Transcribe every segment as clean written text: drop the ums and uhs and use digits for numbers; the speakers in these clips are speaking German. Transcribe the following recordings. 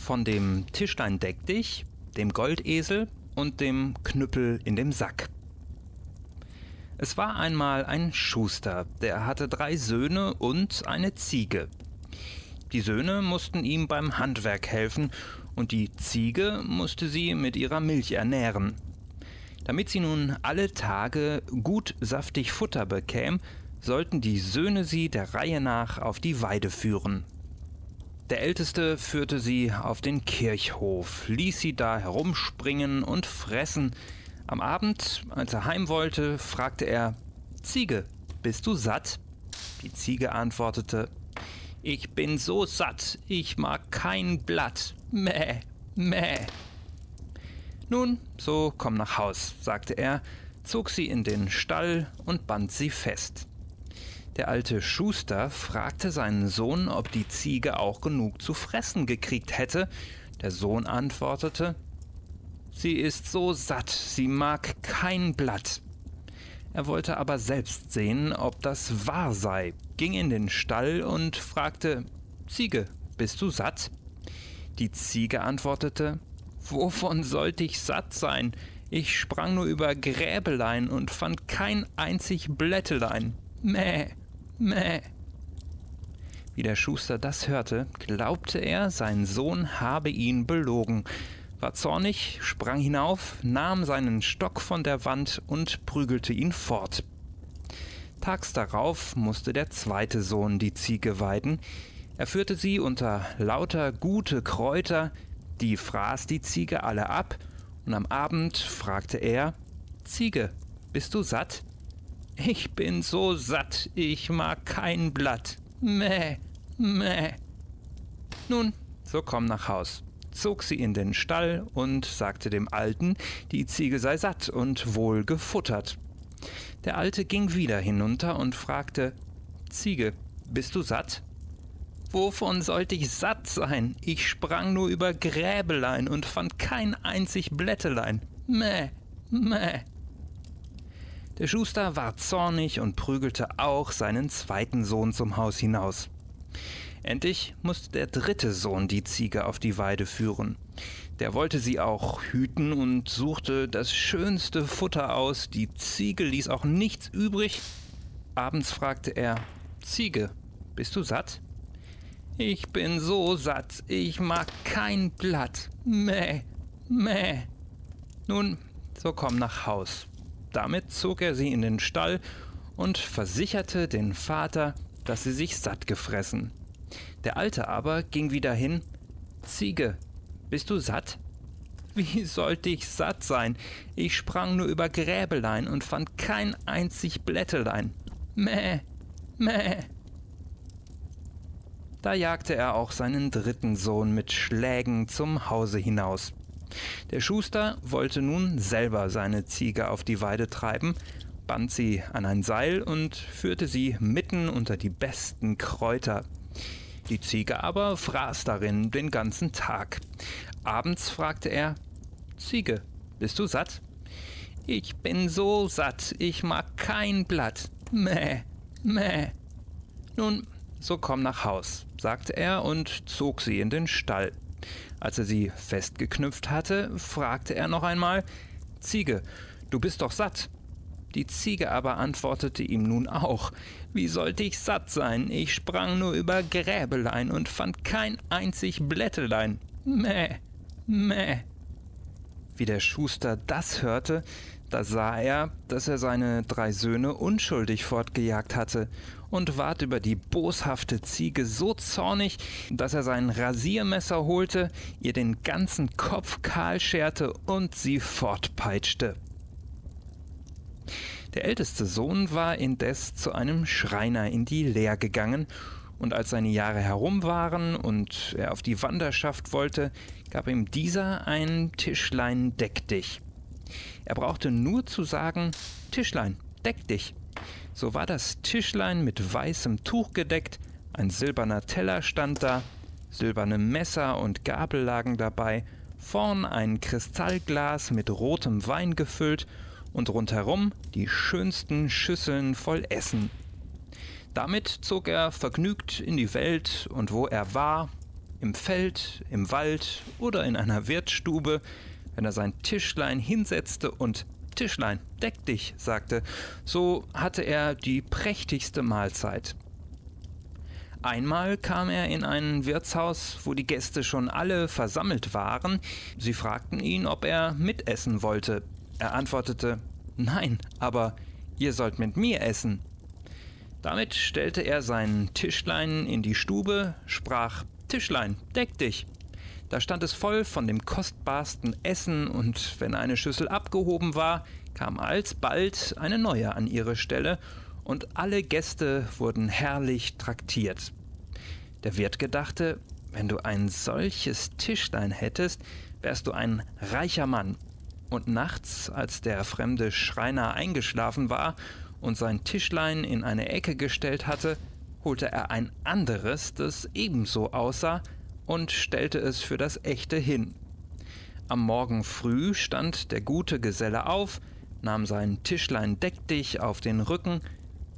von dem Tischlein deck dich, dem Goldesel und dem Knüppel in dem Sack. Es war einmal ein Schuster, der hatte 3 Söhne und eine Ziege. Die Söhne mussten ihm beim Handwerk helfen und die Ziege musste sie mit ihrer Milch ernähren. Damit sie nun alle Tage gut saftig Futter bekämen, sollten die Söhne sie der Reihe nach auf die Weide führen. Der Älteste führte sie auf den Kirchhof, ließ sie da herumspringen und fressen. Am Abend, als er heim wollte, fragte er: »Ziege, bist du satt?« Die Ziege antwortete: »Ich bin so satt, ich mag kein Blatt. Mäh, mäh.« »Nun, so komm nach Haus«, sagte er, zog sie in den Stall und band sie fest. Der alte Schuster fragte seinen Sohn, ob die Ziege auch genug zu fressen gekriegt hätte. Der Sohn antwortete: »Sie ist so satt, sie mag kein Blatt.« Er wollte aber selbst sehen, ob das wahr sei, ging in den Stall und fragte: »Ziege, bist du satt?« Die Ziege antwortete: »Wovon sollte ich satt sein? Ich sprang nur über Gräbelein und fand kein einzig Blättelein. Mäh, mäh.« Wie der Schuster das hörte, glaubte er, sein Sohn habe ihn belogen, war zornig, sprang hinauf, nahm seinen Stock von der Wand und prügelte ihn fort. Tags darauf musste der zweite Sohn die Ziege weiden. Er führte sie unter lauter gute Kräuter, die fraß die Ziege alle ab, und am Abend fragte er: »Ziege, bist du satt?« »Ich bin so satt, ich mag kein Blatt. Mäh, mäh.« »Nun, so komm nach Haus«, zog sie in den Stall und sagte dem Alten, die Ziege sei satt und wohl gefuttert. Der Alte ging wieder hinunter und fragte: »Ziege, bist du satt?« »Wovon sollte ich satt sein? Ich sprang nur über Gräbelein und fand kein einzig Blättelein. Mäh, mäh.« Der Schuster war zornig und prügelte auch seinen zweiten Sohn zum Haus hinaus. Endlich musste der dritte Sohn die Ziege auf die Weide führen. Der wollte sie auch hüten und suchte das schönste Futter aus. Die Ziege ließ auch nichts übrig. Abends fragte er: »Ziege, bist du satt?« »Ich bin so satt, ich mag kein Blatt. Mäh, mäh.« »Nun, so komm nach Haus.« Damit zog er sie in den Stall und versicherte den Vater, dass sie sich satt gefressen. Der Alte aber ging wieder hin: »Ziege, bist du satt?« »Wie sollte ich satt sein? Ich sprang nur über Gräbelein und fand kein einzig Blättelein. Mäh, mäh.« Da jagte er auch seinen dritten Sohn mit Schlägen zum Hause hinaus. Der Schuster wollte nun selber seine Ziege auf die Weide treiben, band sie an ein Seil und führte sie mitten unter die besten Kräuter. Die Ziege aber fraß darin den ganzen Tag. Abends fragte er: »Ziege, bist du satt?« »Ich bin so satt, ich mag kein Blatt. Mäh, mäh.« »Nun, so komm nach Haus«, sagte er und zog sie in den Stall. Als er sie festgeknüpft hatte, fragte er noch einmal: »Ziege, du bist doch satt?« Die Ziege aber antwortete ihm nun auch: »Wie sollte ich satt sein? Ich sprang nur über Gräbelein und fand kein einzig Blättelein. Mäh, mäh.« Wie der Schuster das hörte, da sah er, dass er seine 3 Söhne unschuldig fortgejagt hatte und ward über die boshafte Ziege so zornig, dass er sein Rasiermesser holte, ihr den ganzen Kopf kahl scherte und sie fortpeitschte. Der älteste Sohn war indes zu einem Schreiner in die Lehr gegangen, und als seine Jahre herum waren und er auf die Wanderschaft wollte, gab ihm dieser ein Tischlein deck dich. Er brauchte nur zu sagen: »Tischlein, deck dich.« So war das Tischlein mit weißem Tuch gedeckt, ein silberner Teller stand da, silberne Messer und Gabel lagen dabei, vorn ein Kristallglas mit rotem Wein gefüllt und rundherum die schönsten Schüsseln voll Essen. Damit zog er vergnügt in die Welt, und wo er war, im Feld, im Wald oder in einer Wirtsstube, wenn er sein Tischlein hinsetzte und »Tischlein, deck dich«, sagte, so hatte er die prächtigste Mahlzeit. Einmal kam er in ein Wirtshaus, wo die Gäste schon alle versammelt waren. Sie fragten ihn, ob er mitessen wollte. Er antwortete, »Nein, aber ihr sollt mit mir essen.« Damit stellte er sein Tischlein in die Stube, sprach, »Tischlein, deck dich!« Da stand es voll von dem kostbarsten Essen, und wenn eine Schüssel abgehoben war, kam alsbald eine neue an ihre Stelle, und alle Gäste wurden herrlich traktiert. Der Wirt gedachte, wenn du ein solches Tischlein hättest, wärst du ein reicher Mann. Und nachts, als der fremde Schreiner eingeschlafen war und sein Tischlein in eine Ecke gestellt hatte, holte er ein anderes, das ebenso aussah, und stellte es für das echte hin. Am Morgen früh stand der gute Geselle auf, nahm sein Tischlein deck dich auf den Rücken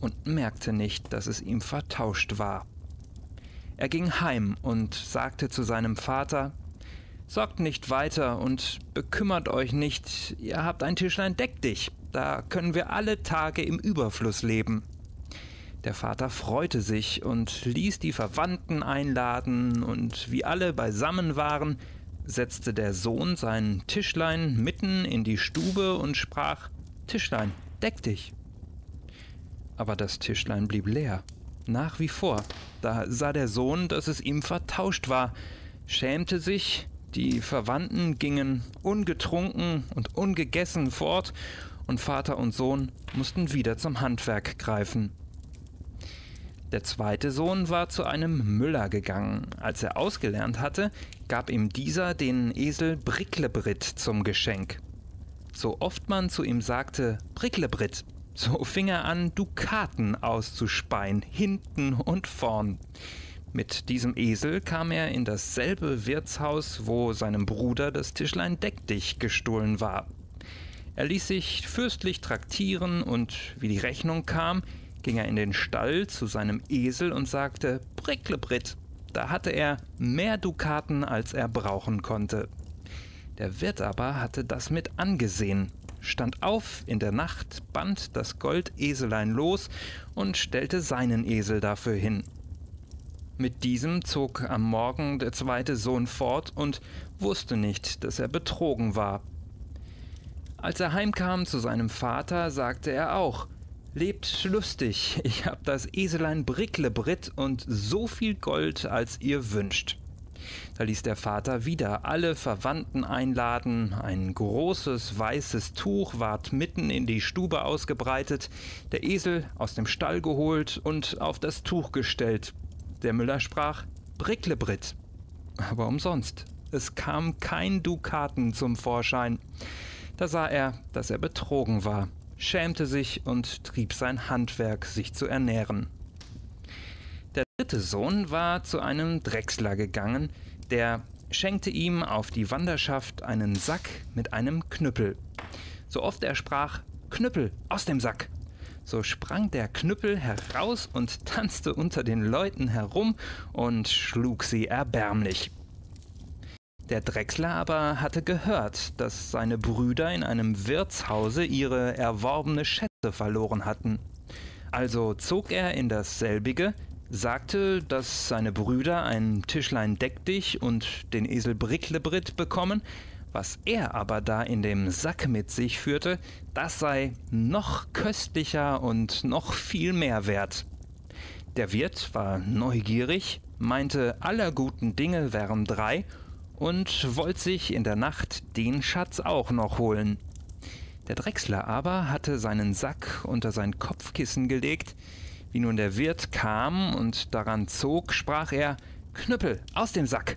und merkte nicht, dass es ihm vertauscht war. Er ging heim und sagte zu seinem Vater, »Sorgt nicht weiter und bekümmert euch nicht, ihr habt ein Tischlein deck dich, da können wir alle Tage im Überfluss leben.« Der Vater freute sich und ließ die Verwandten einladen, und wie alle beisammen waren, setzte der Sohn sein Tischlein mitten in die Stube und sprach, »Tischlein, deck dich!« Aber das Tischlein blieb leer, nach wie vor. Da sah der Sohn, dass es ihm vertauscht war, schämte sich, die Verwandten gingen ungetrunken und ungegessen fort, und Vater und Sohn mussten wieder zum Handwerk greifen. Der zweite Sohn war zu einem Müller gegangen. Als er ausgelernt hatte, gab ihm dieser den Esel Bricklebrit zum Geschenk. So oft man zu ihm sagte, Bricklebrit, so fing er an, Dukaten auszuspeien, hinten und vorn. Mit diesem Esel kam er in dasselbe Wirtshaus, wo seinem Bruder das Tischlein deck dich gestohlen war. Er ließ sich fürstlich traktieren, und wie die Rechnung kam, ging er in den Stall zu seinem Esel und sagte, Bricklebrit. Da hatte er mehr Dukaten, als er brauchen konnte. Der Wirt aber hatte das mit angesehen, stand auf in der Nacht, band das Goldeselein los und stellte seinen Esel dafür hin. Mit diesem zog am Morgen der zweite Sohn fort und wusste nicht, dass er betrogen war. Als er heimkam zu seinem Vater, sagte er auch, »Lebt lustig, ich hab das Eselein Bricklebrit und so viel Gold, als ihr wünscht.« Da ließ der Vater wieder alle Verwandten einladen, ein großes weißes Tuch ward mitten in die Stube ausgebreitet, der Esel aus dem Stall geholt und auf das Tuch gestellt. Der Müller sprach, Bricklebrit, aber umsonst, es kam kein Dukaten zum Vorschein. Da sah er, dass er betrogen war, schämte sich und trieb sein Handwerk, sich zu ernähren. Der dritte Sohn war zu einem Drechsler gegangen, der schenkte ihm auf die Wanderschaft einen Sack mit einem Knüppel. So oft er sprach, Knüppel, aus dem Sack, so sprang der Knüppel heraus und tanzte unter den Leuten herum und schlug sie erbärmlich. Der Drechsler aber hatte gehört, dass seine Brüder in einem Wirtshause ihre erworbene Schätze verloren hatten. Also zog er in dasselbige, sagte, dass seine Brüder ein Tischlein deck dich und den Esel Bricklebrit bekommen, was er aber da in dem Sack mit sich führte, das sei noch köstlicher und noch viel mehr wert. Der Wirt war neugierig, meinte, aller guten Dinge wären drei, und wollte sich in der Nacht den Schatz auch noch holen. Der Drechsler aber hatte seinen Sack unter sein Kopfkissen gelegt. Wie nun der Wirt kam und daran zog, sprach er, Knüppel, aus dem Sack!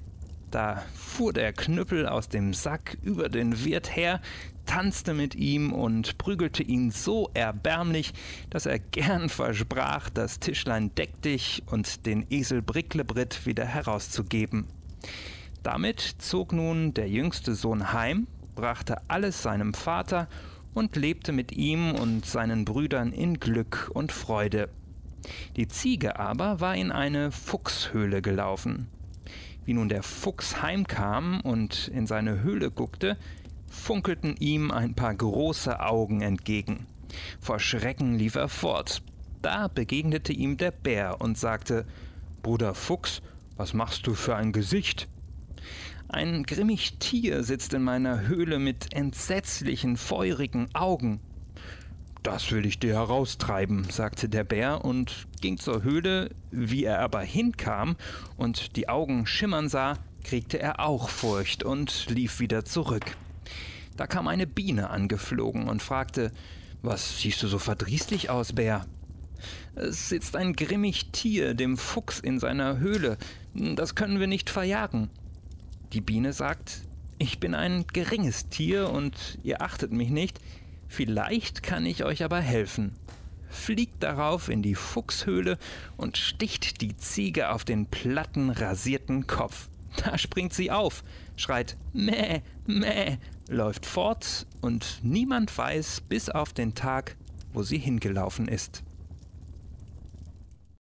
Da fuhr der Knüppel aus dem Sack über den Wirt her, tanzte mit ihm und prügelte ihn so erbärmlich, dass er gern versprach, das Tischlein deck dich und den Esel Bricklebrit wieder herauszugeben. Damit zog nun der jüngste Sohn heim, brachte alles seinem Vater und lebte mit ihm und seinen Brüdern in Glück und Freude. Die Ziege aber war in eine Fuchshöhle gelaufen. Wie nun der Fuchs heimkam und in seine Höhle guckte, funkelten ihm ein paar große Augen entgegen. Vor Schrecken lief er fort. Da begegnete ihm der Bär und sagte: »Bruder Fuchs, was machst du für ein Gesicht?« »Ein grimmig Tier sitzt in meiner Höhle mit entsetzlichen, feurigen Augen.« »Das will ich dir heraustreiben«, sagte der Bär und ging zur Höhle. Wie er aber hinkam und die Augen schimmern sah, kriegte er auch Furcht und lief wieder zurück. Da kam eine Biene angeflogen und fragte: »Was siehst du so verdrießlich aus, Bär?« »Es sitzt ein grimmig Tier dem Fuchs in seiner Höhle. Das können wir nicht verjagen.« Die Biene sagt: »Ich bin ein geringes Tier und ihr achtet mich nicht. Vielleicht kann ich euch aber helfen.« Fliegt darauf in die Fuchshöhle und sticht die Ziege auf den platten, rasierten Kopf. Da springt sie auf, schreit »Mäh, mäh«, läuft fort und niemand weiß bis auf den Tag, wo sie hingelaufen ist.